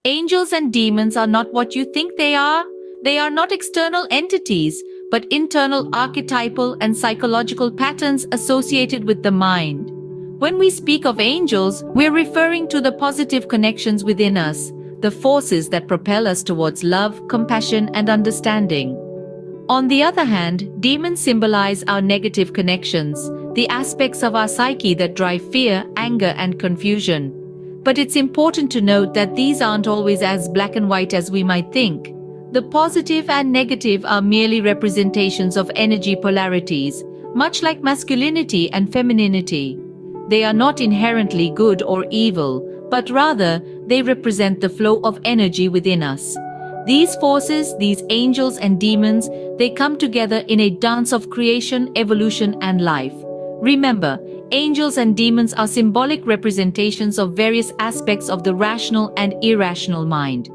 Angels and demons are not what you think they are. They are not external entities, but internal archetypal and psychological patterns associated with the mind. When we speak of angels, we're referring to the positive connections within us, the forces that propel us towards love, compassion, and understanding. On the other hand, demons symbolize our negative connections, the aspects of our psyche that drive fear, anger, and confusion. But it's important to note that these aren't always as black and white as we might think. The positive and negative are merely representations of energy polarities, much like masculinity and femininity. They are not inherently good or evil, but rather, they represent the flow of energy within us. These forces, these angels and demons, they come together in a dance of creation, evolution, and life. Remember, angels and demons are symbolic representations of various aspects of the rational and irrational mind.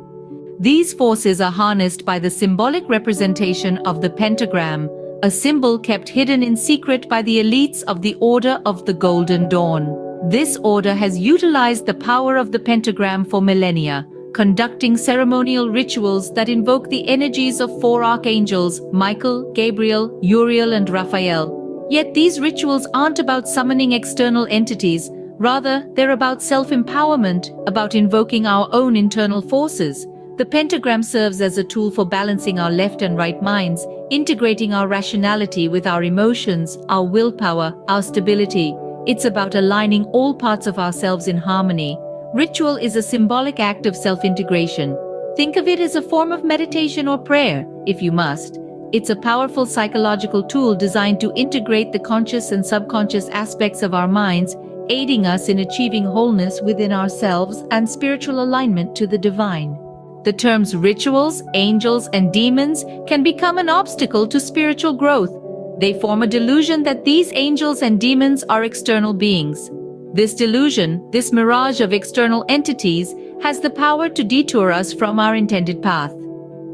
These forces are harnessed by the symbolic representation of the pentagram, a symbol kept hidden in secret by the elites of the Order of the Golden Dawn. This order has utilized the power of the pentagram for millennia, conducting ceremonial rituals that invoke the energies of four archangels, Michael, Gabriel, Uriel, and Raphael. Yet these rituals aren't about summoning external entities, rather, they're about self-empowerment, about invoking our own internal forces. The pentagram serves as a tool for balancing our left and right minds, integrating our rationality with our emotions, our willpower, our stability. It's about aligning all parts of ourselves in harmony. Ritual is a symbolic act of self-integration. Think of it as a form of meditation or prayer, if you must. It's a powerful psychological tool designed to integrate the conscious and subconscious aspects of our minds, aiding us in achieving wholeness within ourselves and spiritual alignment to the divine. The terms rituals, angels, and demons can become an obstacle to spiritual growth. They form a delusion that these angels and demons are external beings. This delusion, this mirage of external entities, has the power to detour us from our intended path.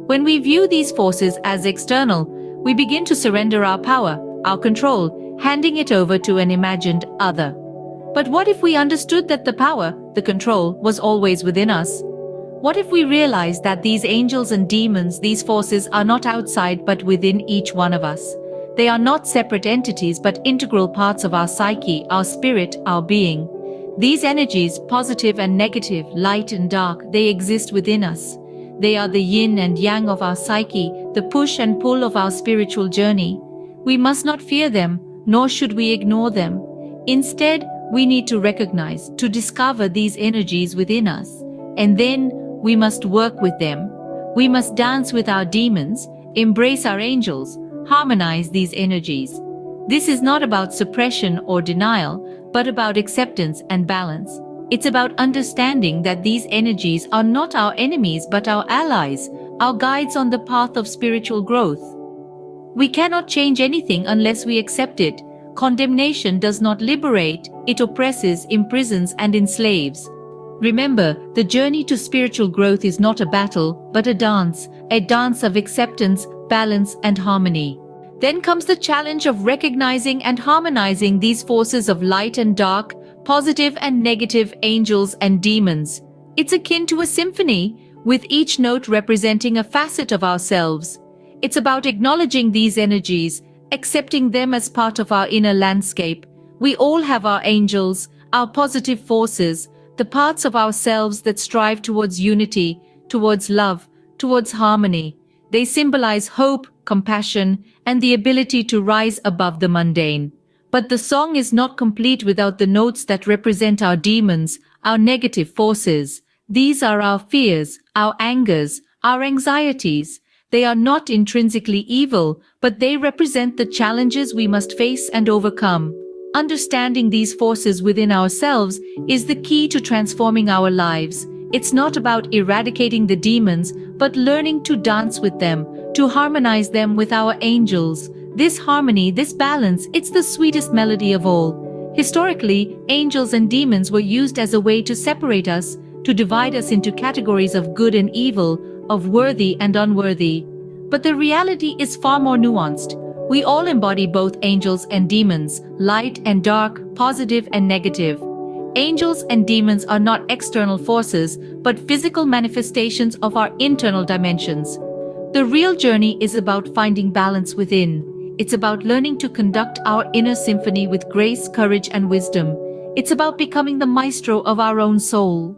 When we view these forces as external, we begin to surrender our power, our control, handing it over to an imagined other. But what if we understood that the power, the control, was always within us? What if we realized that these angels and demons, these forces, are not outside but within each one of us? They are not separate entities but integral parts of our psyche, our spirit, our being. These energies, positive and negative, light and dark, they exist within us. They are the yin and yang of our psyche, the push and pull of our spiritual journey. We must not fear them, nor should we ignore them. Instead, we need to recognize, to discover these energies within us. And then, we must work with them. We must dance with our demons, embrace our angels, harmonize these energies. This is not about suppression or denial, but about acceptance and balance. It's about understanding that these energies are not our enemies but our allies, our guides on the path of spiritual growth. We cannot change anything unless we accept it. Condemnation does not liberate, it oppresses, imprisons, and enslaves. Remember, the journey to spiritual growth is not a battle, but a dance of acceptance, balance, and harmony. Then comes the challenge of recognizing and harmonizing these forces of light and dark, positive and negative, angels and demons. It's akin to a symphony, with each note representing a facet of ourselves. It's about acknowledging these energies, accepting them as part of our inner landscape. We all have our angels, our positive forces, the parts of ourselves that strive towards unity, towards love, towards harmony. They symbolize hope, compassion, and the ability to rise above the mundane. But the song is not complete without the notes that represent our demons, our negative forces. These are our fears, our angers, our anxieties. They are not intrinsically evil, but they represent the challenges we must face and overcome. Understanding these forces within ourselves is the key to transforming our lives. It's not about eradicating the demons, but learning to dance with them, to harmonize them with our angels. This harmony, this balance, it's the sweetest melody of all. Historically, angels and demons were used as a way to separate us, to divide us into categories of good and evil, of worthy and unworthy. But the reality is far more nuanced. We all embody both angels and demons, light and dark, positive and negative. Angels and demons are not external forces, but physical manifestations of our internal dimensions. The real journey is about finding balance within. It's about learning to conduct our inner symphony with grace, courage, and wisdom. It's about becoming the maestro of our own soul.